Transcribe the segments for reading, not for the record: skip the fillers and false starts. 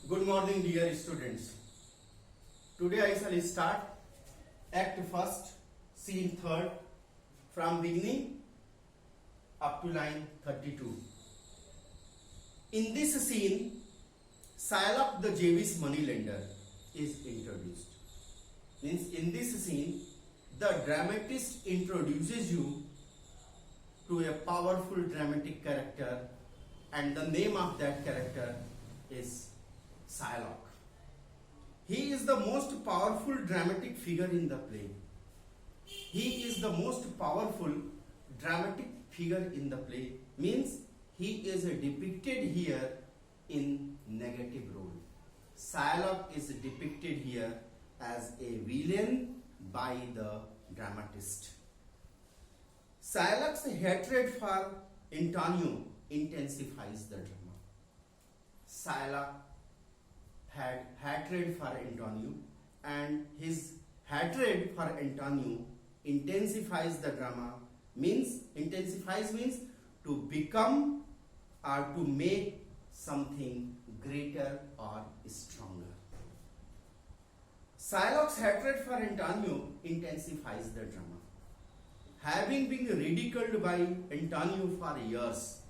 Good morning, dear students. Today I shall start Act First, Scene Third, from beginning up to line 32. In this scene, Shylock the Jewish moneylender is introduced. Means in this scene, the dramatist introduces you to a powerful dramatic character, and the name of that character is Shylock. He is the most powerful dramatic figure in the play. He is the most powerful dramatic figure in the play, means he is depicted here in negative role. Shylock is depicted here as a villain by the dramatist. Shylock's hatred for Antonio intensifies the drama. Shylock had hatred for Antonio, and his hatred for Antonio intensifies the drama. Intensifies means to become or to make something greater or stronger. Shylock's hatred for Antonio intensifies the drama. Having been ridiculed by Antonio for years,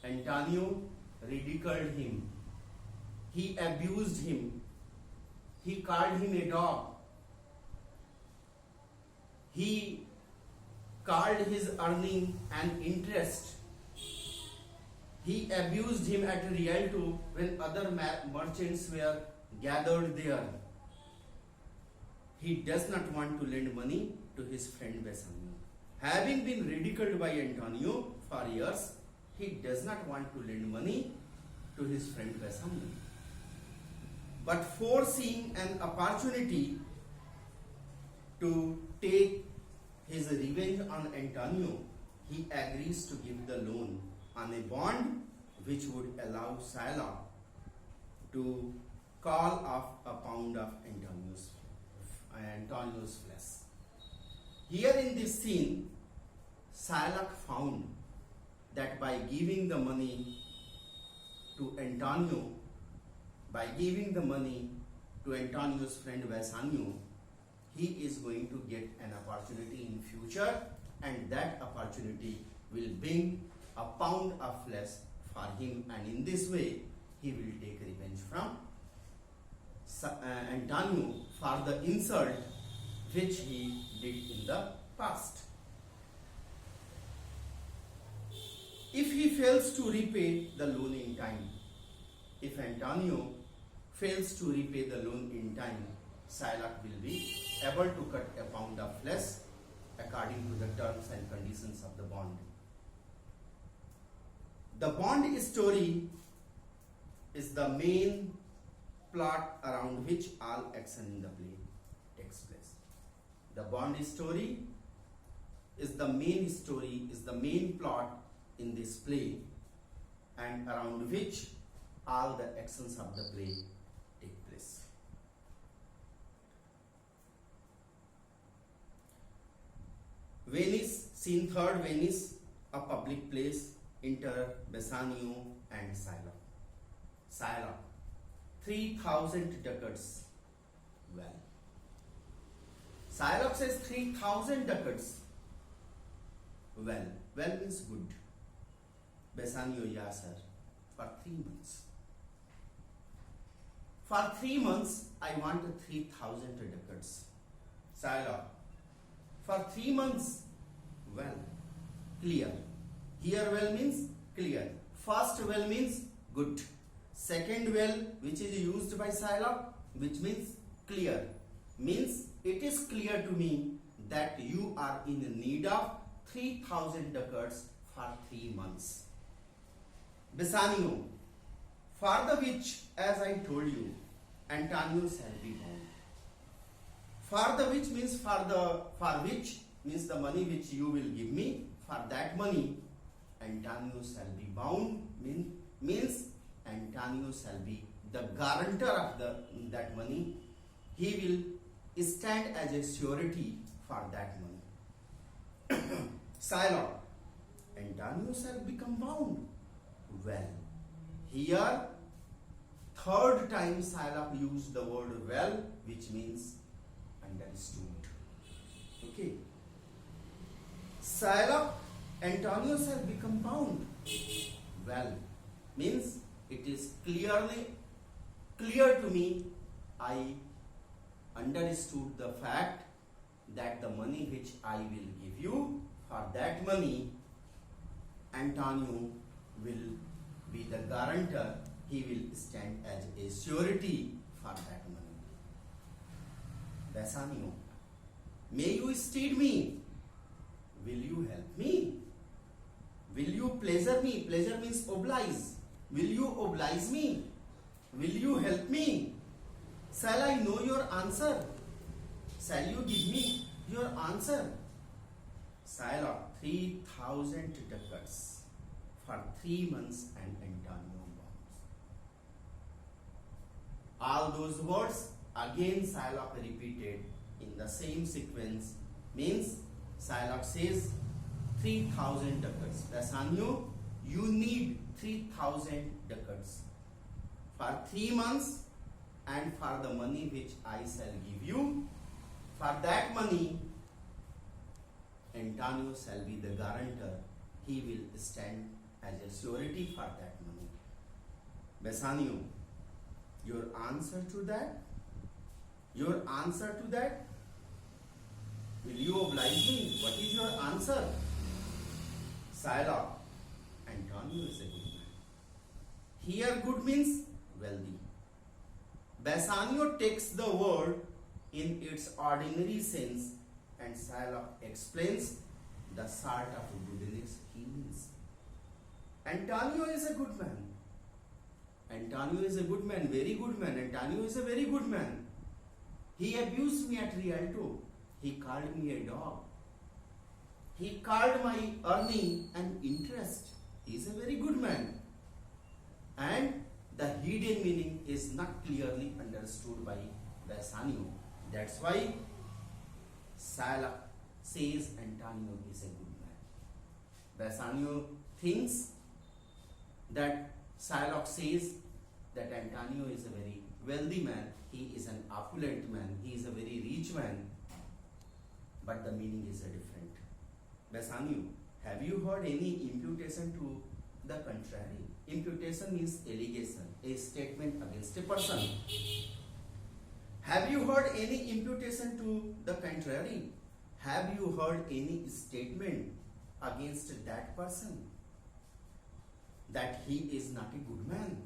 Antonio ridiculed him. He abused him. He called him a dog. He called his earning an interest. He abused him at Rialto when other merchants were gathered there. He does not want to lend money to his friend Bassanio. Having been ridiculed by Antonio for years, he does not want to lend money to his friend Bassanio. But foreseeing an opportunity to take his revenge on Antonio, he agrees to give the loan on a bond which would allow Shylock to call off a pound of Antonio's flesh. Here in this scene, Shylock found that by giving the money to Antonio, by giving the money to Antonio's friend Bassanio, he is going to get an opportunity in future, and that opportunity will bring a pound of flesh for him, and in this way he will take revenge from Antonio for the insult which he did in the past. If he fails to repay the loan in time, if Antonio fails to repay the loan in time, Shylock will be able to cut a pound of flesh according to the terms and conditions of the bond. The bond story is the main plot around which all action in the play takes place. The bond story is the main plot in this play, and around which all the actions of the play take place. Venice, scene third, Venice, a public place. Enter Bassanio and Shylock. Shylock, 3,000 ducats. Well, Shylock says 3,000 ducats. Well means good. Bassanio, yes sir, for 3 months. For 3 months, I want 3,000 ducats. Shylock, for 3 months, well, clear. Here well means clear. First well means good. Second well, which is used by Shylock, which means clear, means it is clear to me that you are in need of 3,000 ducats for 3 months. Bassanio, for the which, as I told you, Antonio shall be bound. For the which means for which means the money which you will give me. For that money, Antonio shall be bound, means Antonio shall be the guarantor of that money. He will stand as a surety for that money. Shylock, Antonio shall become bound. Well, here third time Shylock used the word well, which means understood. Okay. Shylock, Antonio shall become bound. Well means it is clear to me. I understood the fact that the money which I will give you, for that money Antonio will be the guarantor. He will stand as a surety for that money. Bassanio, may you stead me. Will you help me? Will you pleasure me? Pleasure means oblige. Will you oblige me? Will you help me? Shall I know your answer? Shall you give me your answer? Shylock, 3,000 ducats for 3 months and Antonio bonds. All those words again Shylock repeated in the same sequence. Means Shylock says 3,000 ducats. Bassanio, you need 3,000 ducats for 3 months and for the money which I shall give you. For that money, Antonio shall be the guarantor. He will stand as a surety for that money. Bassanio, your answer to that? Your answer to that? Will you oblige me? What is your answer? Shylock, Antonio is a good man. Here good means wealthy. Bassanio takes the word in its ordinary sense and Shylock explains the sort of goodness he means. Antonio is a good man. Antonio is a good man, very good man. Antonio is a very good man. He abused me at Rialto. He called me a dog. He called my earning an interest. He is a very good man. And the hidden meaning is not clearly understood by Bassanio. That's why Shylock says Antonio is a good man. Bassanio thinks that Shylock says that Antonio is a very wealthy man. He is an opulent man. He is a very rich man. But the meaning is different. Bassanio, have you heard any imputation to the contrary? Imputation means allegation, a statement against a person. Have you heard any imputation to the contrary? Have you heard any statement against that person that he is not a good man?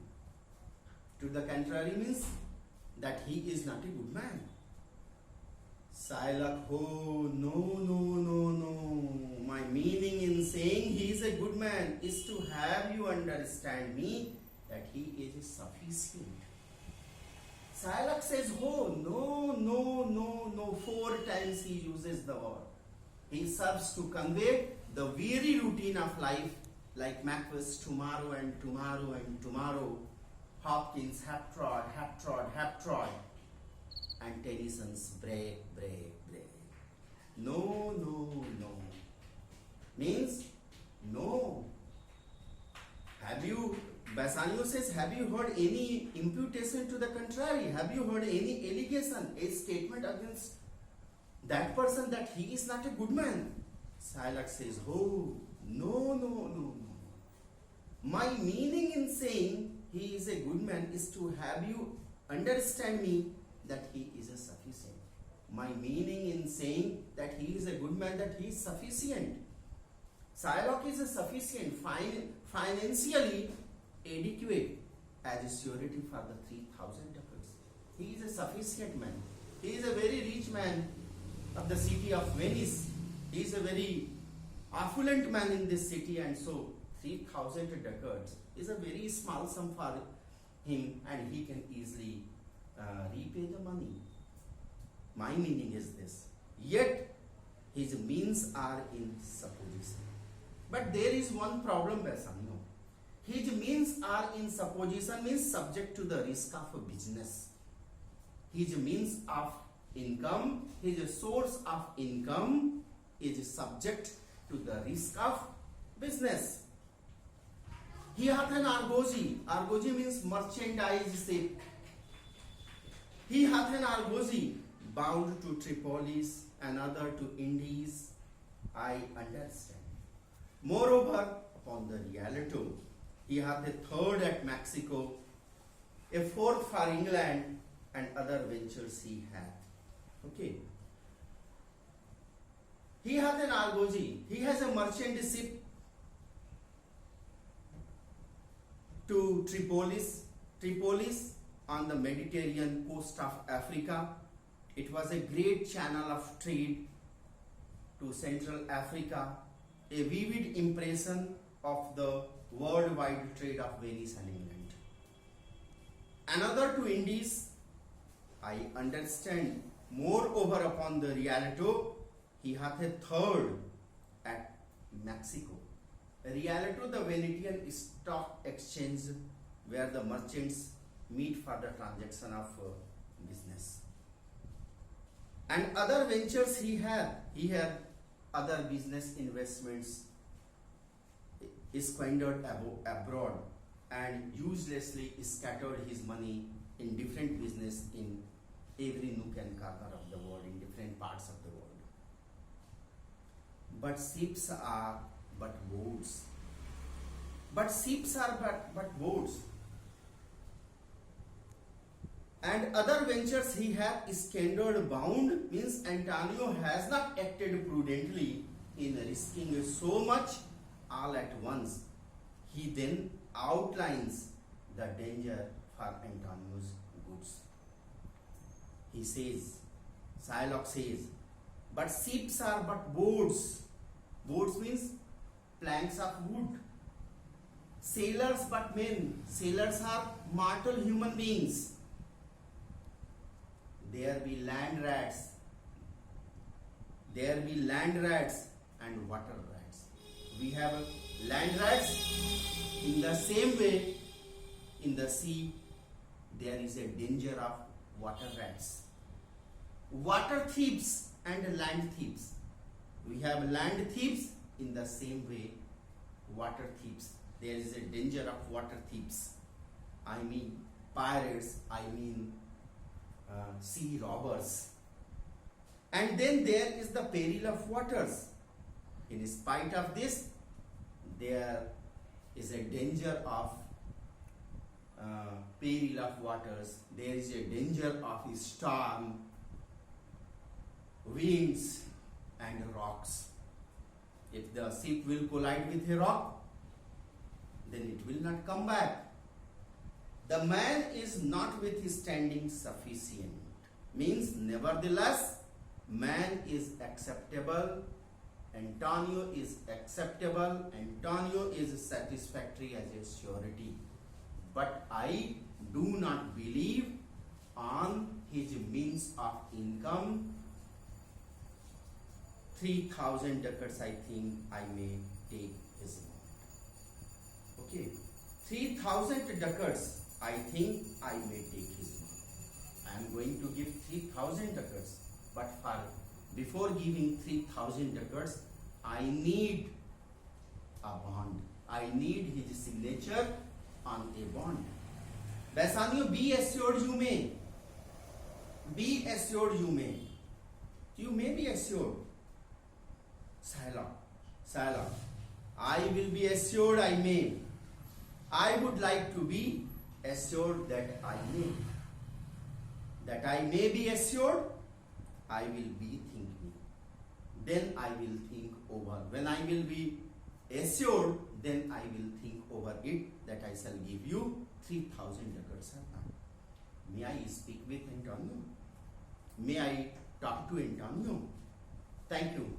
To the contrary means that he is not a good man. Shylock, oh, no. My meaning in saying he is a good man is to have you understand me that he is sufficient. Shylock says, oh, no. 4 times he uses the word. He serves to convey the weary routine of life, like Macbeth's tomorrow and tomorrow and tomorrow, Hopkins' hap-trod, and Tennyson's break. No. Means no. Bassanio says, have you heard any imputation to the contrary? Have you heard any allegation, a statement against that person that he is not a good man? Shylock says, oh, no. My meaning in saying he is a good man is to have you understand me that he is a sufficient. My meaning in saying that he is a good man, that he is sufficient. Shylock is a sufficient, financially adequate as a surety for the 3,000 ducats. He is a sufficient man. He is a very rich man of the city of Venice. He is a very affluent man in this city, and so 3,000 ducats is a very small sum for him, and he can easily repay the money. My meaning is this. Yet his means are in supposition. But there is one problem, Bassanio. His means are in supposition means subject to the risk of a business. His means of income, his source of income is subject to the risk of business. He hath an argosy. Argosy means merchandise ship. He hath an argosy bound to Tripolis, another to Indies. I understand. Moreover, upon the Rialto, he hath a third at Mexico, a fourth for England, and other ventures he hath. Okay. He hath an argosy. He has a merchant ship to Tripolis. Tripolis on the Mediterranean coast of Africa. It was a great channel of trade to Central Africa, a vivid impression of the worldwide trade of Venice and England. Another to Indies, I understand. Moreover, upon the Rialto, he hath a third at Mexico. Rialto, the Venetian stock exchange, where the merchants meet for the transaction of business. And other ventures he had other business investments squandered abroad and uselessly scattered his money in different business in every nook and corner of the world, in different parts of the world. But ships are but boats. But ships are but boats. And other ventures he hath squandered bound, means Antonio has not acted prudently in risking so much all at once. He then outlines the danger for Antonio's goods. He says, Shylock says, but ships are but boats. Boats means planks of wood. Sailors but men. Sailors are mortal human beings. There be land rats. There be land rats and water rats. We have land rats. In the same way, in the sea, there is a danger of water rats. Water thieves and land thieves. We have land thieves. In the same way, water thieves. There is a danger of water thieves. I mean pirates. I mean sea robbers. And then there is the peril of waters. In spite of this, there is a danger of peril of waters. There is a danger of storm, winds and rocks. If the ship will collide with a rock, then it will not come back. The man is notwithstanding sufficient. Means nevertheless, man is acceptable. Antonio is acceptable. Antonio is satisfactory as a surety. But I do not believe on his means of income. 3,000 ducats, I think I may take his amount. Okay, 3,000 ducats, I think I may take his amount. I am going to give 3,000 ducats, but before giving 3,000 ducats, I need a bond. I need his signature on a bond. Bassanio, be assured you may. Be assured you may. You may be assured. Shylock, I will be assured I may. I would like to be assured that I may. That I may be assured, I will be thinking. Then I will think over. When I will be assured, then I will think over it that I shall give you 3,000 ducats or not. May I speak with Antonio? May I talk to Antonio? Thank you.